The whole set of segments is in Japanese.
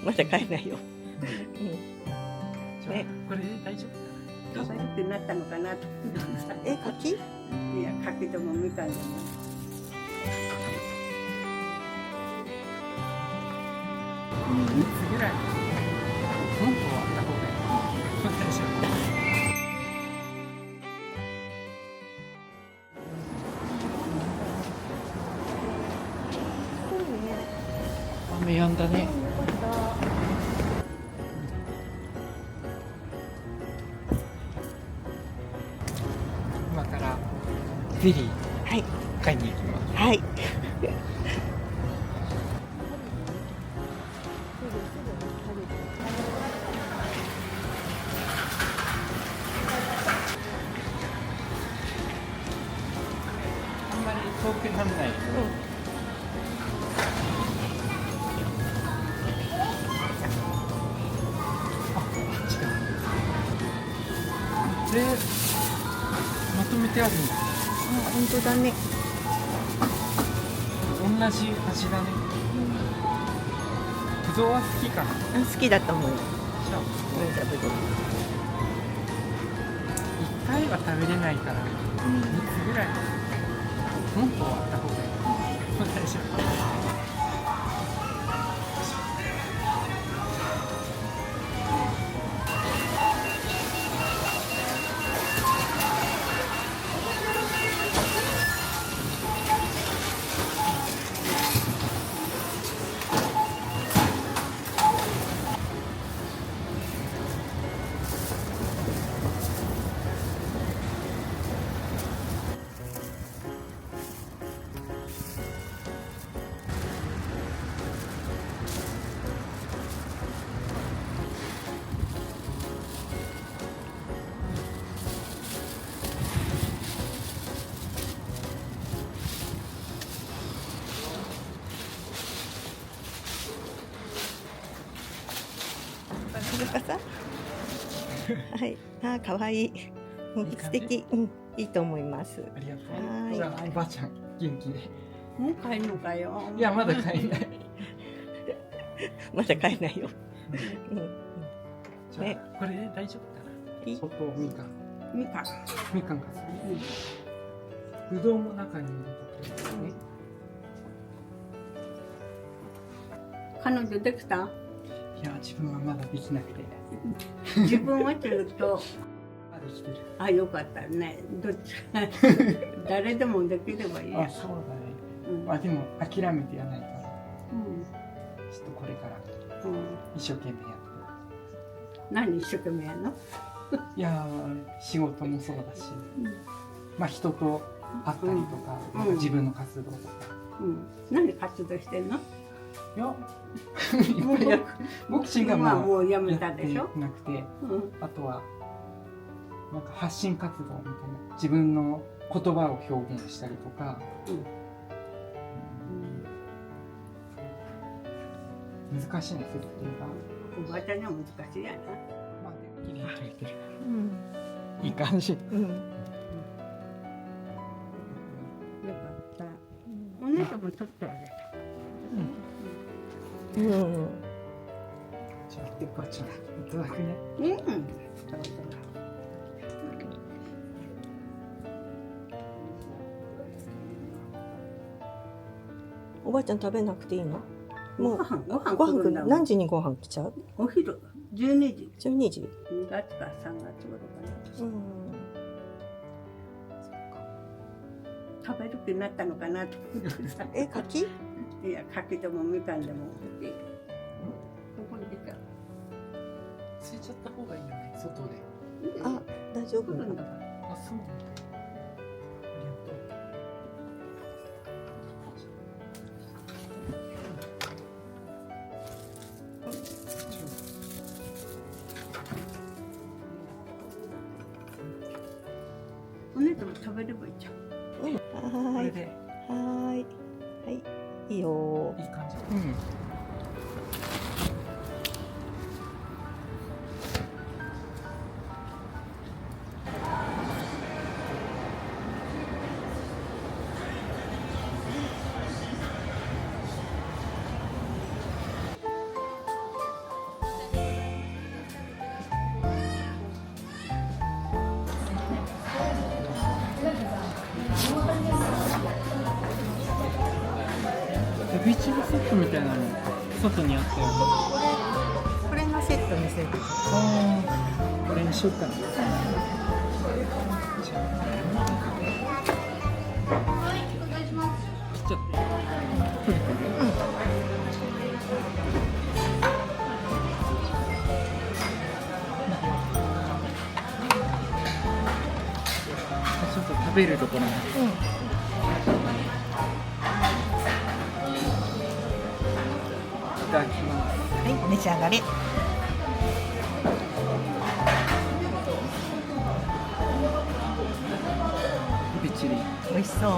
まだ買えないよ。じゃあこれで大丈夫かな。食べるってなったのかなと。柿？いや、柿でもみかんでも。3つぐらい本当はあった方がいい。大丈夫。雨やんだね。今からゼリーはい。買いに行きます。はい。あんまり遠くならない。で、まとめてあるんだ。本当だね。同じ味だね。ぶどうは好きかな。好きだと思うよ。じゃあぶどう。 1回は食べれないから3つぐらい本当はあった方がいい。大丈夫。かさ。はい。可愛い。素敵。いいと思います。ありがとう。はい。じゃあおばあちゃん元気で。もう帰るのかよ。いやまだ帰んない。まだ買えないよ。じゃあこれで大丈夫かな。いい。外みかん。みかん。みかんか。ぶどうも中に入れたからね。彼女できた？いや自分はまだできなくて。自分はちょっと。あできてる。あ、よかったね。どっちか誰でもできればいいや。あ、そうだね。まあでも諦めてやないから。ちょっとこれから一生懸命やって。何一生懸命やるの？いや仕事もそうだし、まあ人と会ったりとか、なんか自分の活動とか。何活動してんの？いや、いっぱいやる。ボクシングはまあもうやめたでしょ？なくて、あとはなんか発信活動みたいな、自分の言葉を表現したりとか。難しいんですよ、っていうか。おばあちゃんには難しいやな。まあでも綺麗に撮れてる。いい感じ。よかった。お姉さんも撮ってあげた。じゃあおばあちゃんいただくね。おばあちゃん食べなくていいの？もうご飯来るんだもん。何時にご飯来ちゃう？お昼12時。12時。2月か3月頃かな。食べる気になったのかなと思ってさ。柿？いや、柿でもみかんでも。ここに出た。捨てちゃった方がいいよね、外で。あ、大丈夫。あ、そうなんだ。ありがとう。お姉ちゃんも食べればいいじゃん。はい。はい。いいよ。いい感じ。トみたいなの外にあったよね。これのセットにする。これにしようかな。切っちゃって。ちょっと食べるところまで。いただきます。はい、召し上がれ。びっちり。美味しそう。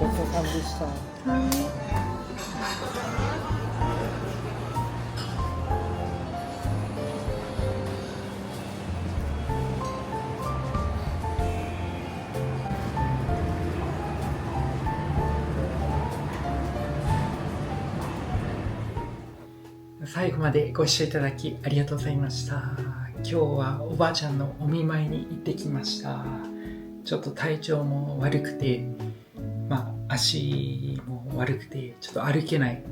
ごちそうさまでした。最後までご視聴いただきありがとうございました。今日はおばあちゃんのお見舞いに行ってきました。ちょっと体調も悪くて、足も悪くて、ちょっと歩けない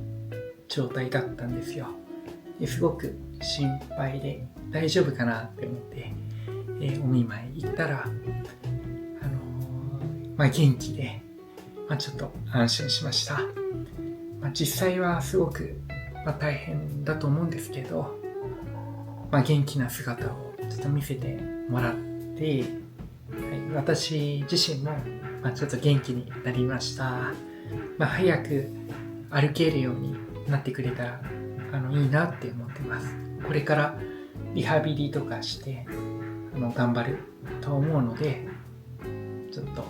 状態だったんですよ。すごく心配で大丈夫かなって思って、お見舞い行ったら、元気で、ちょっと安心しました。実際はすごく大変だと思うんですけど、元気な姿をちょっと見せてもらって、私自身もちょっと元気になりました。早く歩けるようになってくれたらいいなって思ってます。これからリハビリとかして頑張ると思うので、ちょっと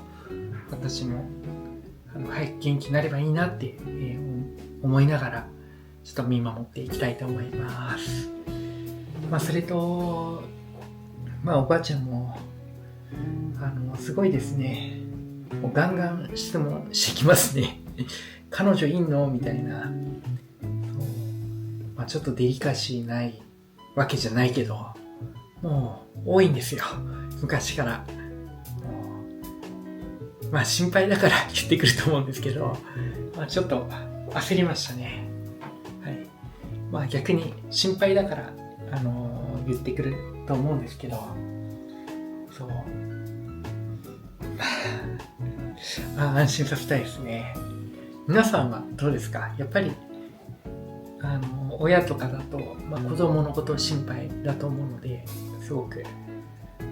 私も早く元気になればいいなって、思いながらちょっと見守っていきたいと思います。それと、おばあちゃんもすごいですね。もうガンガン質問してきますね。彼女いんのみたいな。ちょっとデリカシーないわけじゃないけど、もう多いんですよ。昔から。心配だから言ってくると思うんですけど、ちょっと焦りましたね。はい。逆に心配だから、言ってくると思うんですけど、そう。安心させたいですね。皆さんはどうですか？やっぱり親とかだと、子供のことを心配だと思うので、すごく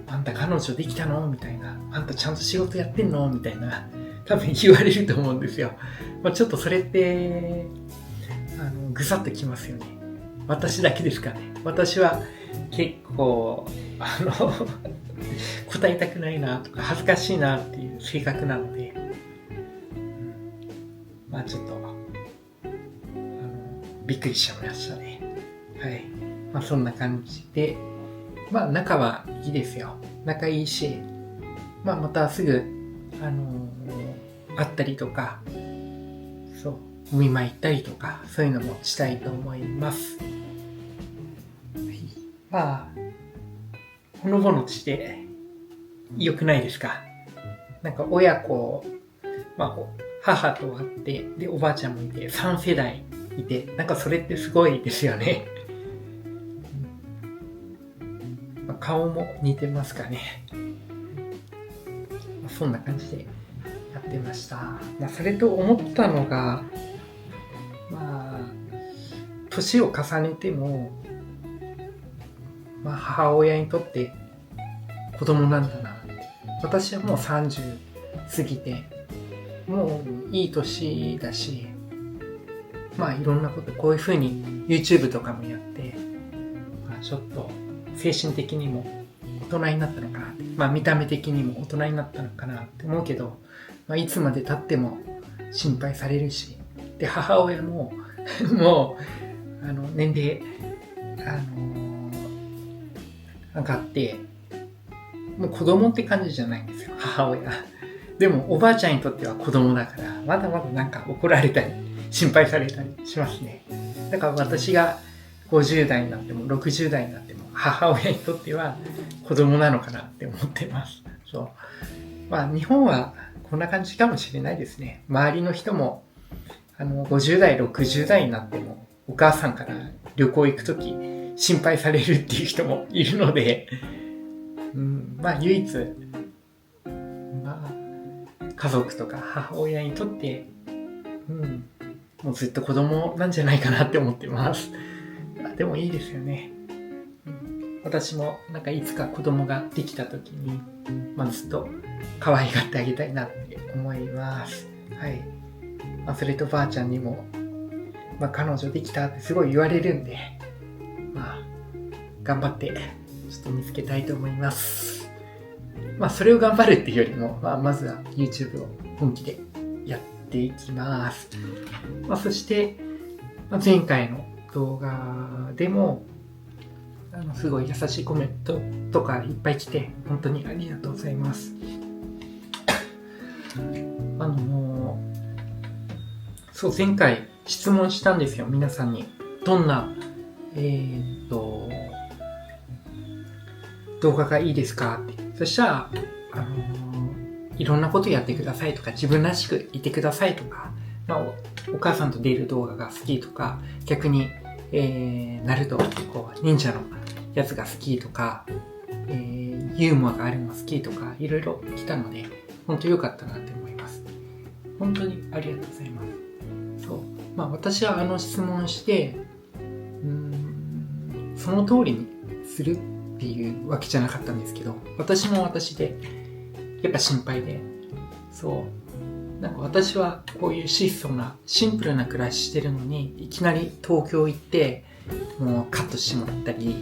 あんた彼女できたのみたいな、あんたちゃんと仕事やってんのみたいな、多分言われると思うんですよ。ちょっとそれってぐさっときますよね。私だけですかね。私は結構答えたくないなとか恥ずかしいなっていう性格なので、ちょっとびっくりしちゃいましたね。はい。そんな感じで、仲はいいですよ。仲いいし、またすぐ会ったりとか、そうお見舞い行ったりとか、そういうのもしたいと思います。ほのぼのとして良くないですか？親子、母と会って、で、おばあちゃんもいて、3世代いて、それってすごいですよね。顔も似てますかね。そんな感じでやってました。それと思ったのが、年を重ねても、母親にとって子供なんだな。私はもう30過ぎて、もういい年だし、いろんなこと、こういう風に YouTube とかもやって、ちょっと精神的にも大人になったのかなって、見た目的にも大人になったのかなって思うけど、いつまで経っても心配されるし、で、母親ももう年齢上がって、もう子供って感じじゃないんですよ、母親。でもおばあちゃんにとっては子供だから、まだまだ怒られたり心配されたりしますね。だから私が50代になっても60代になっても母親にとっては子供なのかなって思ってます。そう。まあ日本はこんな感じかもしれないですね。周りの人も、50代、60代になっても、お母さんから旅行行くとき心配されるっていう人もいるので、まあ唯一、まあ、家族とか母親にとって、もうずっと子供なんじゃないかなって思ってます。でもいいですよね。私もなんかいつか子供ができた時に、ずっと可愛がってあげたいなって思います。はい。それとばあちゃんにも、彼女できたってすごい言われるんで、頑張ってちょっと見つけたいと思います。それを頑張るっていうよりも、まずは YouTube を本気でやっていきます。そして、前回の動画でも、すごい優しいコメントとかいっぱい来て、本当にありがとうございます。そう、前回質問したんですよ、皆さんに。どんな、動画がいいですかって。そしたら、いろんなことやってくださいとか、自分らしくいてくださいとか、お母さんと出る動画が好きとか、逆に、ナルト、忍者のやつが好きとか、ユーモアがあるのが好きとか、いろいろ来たので、本当良かったなって思います。本当にありがとうございます。そう。私は質問して、その通りにするっていうわけじゃなかったんですけど、私も私で、やっぱ心配で、そう。なんか私はこういう質素な、シンプルな暮らししてるのに、いきなり東京行って、もうカットしてもらったり、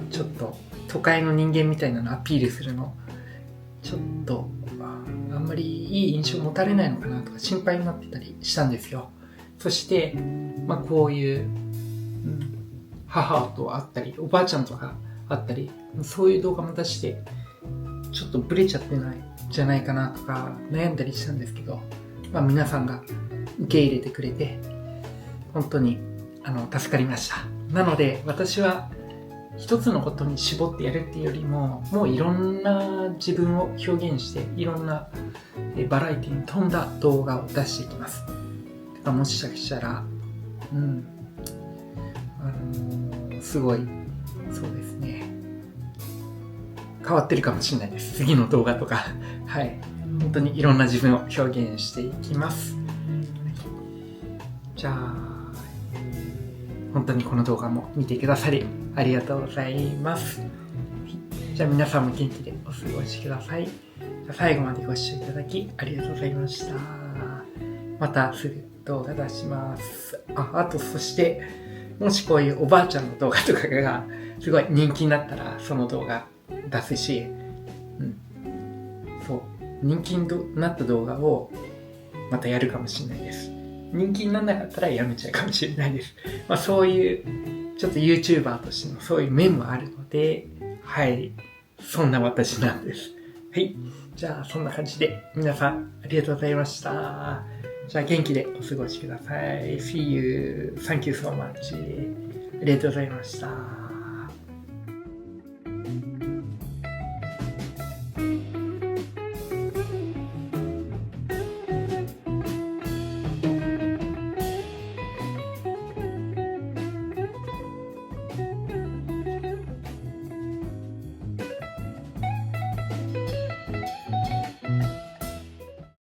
ちょっと都会の人間みたいなのアピールするの、ちょっと、あんまりいい印象持たれないのかなとか心配になってたりしたんですよ。そして、こういう、母と会ったり、おばあちゃんとか会ったり、そういう動画も出して、ちょっとブレちゃってないんじゃないかなとか悩んだりしたんですけど、皆さんが受け入れてくれて、本当に助かりました。なので私は一つのことに絞ってやるっていうよりも、もういろんな自分を表現して、いろんなバラエティに富んだ動画を出していきます。もしかしたら、すごい、そうですね、変わってるかもしれないです。次の動画とか。はい。本当にいろんな自分を表現していきます。じゃあ、本当にこの動画も見てくださりありがとうございます。じゃあ皆さんも元気でお過ごしください。じゃあ最後までご視聴いただきありがとうございました。またすぐ動画出します。あとそして、もしこういうおばあちゃんの動画とかがすごい人気になったらその動画出すし、そう、人気になった動画をまたやるかもしれないです。人気にならなかったらやめちゃうかもしれないです。そういうちょっと YouTuber としてのそういう面もあるので、はい、そんな私なんです。はい、じゃあそんな感じで皆さんありがとうございました。じゃあ元気でお過ごしください。See you. Thank you so much. ありがとうございました。